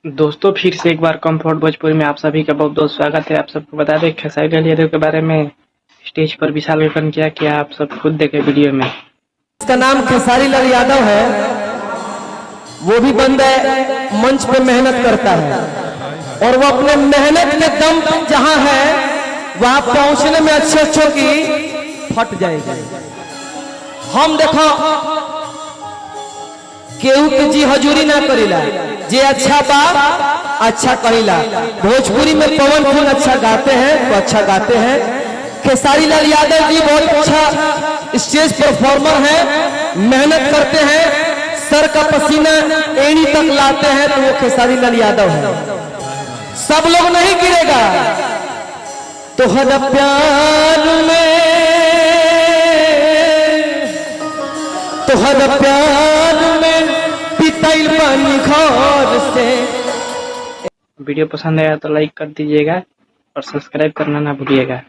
दोस्तों फिर से एक बार कंफर्ट भोजपुरी में आप सभी का बहुत बहुत स्वागत है। आप सबको बता दें खेसारी लाल यादव के बारे में स्टेज पर विशाल गगन क्या किया, आप सब खुद देखें वीडियो में। इसका नाम खेसारी लाल यादव है। वो भी बंदा मंच पे मेहनत करता है और वो अपने मेहनत के दम जहां है वहां पहुंचने में अच्छे की फट जाएगी। हम देखो केहू के जी हजूरी ना करीला, जे अच्छा बा अच्छा करीला। भोजपुरी में पवन फूल अच्छा गाते हैं तो अच्छा गाते हैं। खेसारी लाल यादव जी बहुत अच्छा स्टेज परफॉर्मर है, मेहनत करते हैं, सर का पसीना एड़ी तक लाते हैं तो वो खेसारी लाल यादव है। सब लोग नहीं गिरेगा तो हद प्यार में, तो हद प्यार में पिताइल पानी घर से। वीडियो पसंद आया तो लाइक कर दीजिएगा और सब्सक्राइब करना ना भूलिएगा।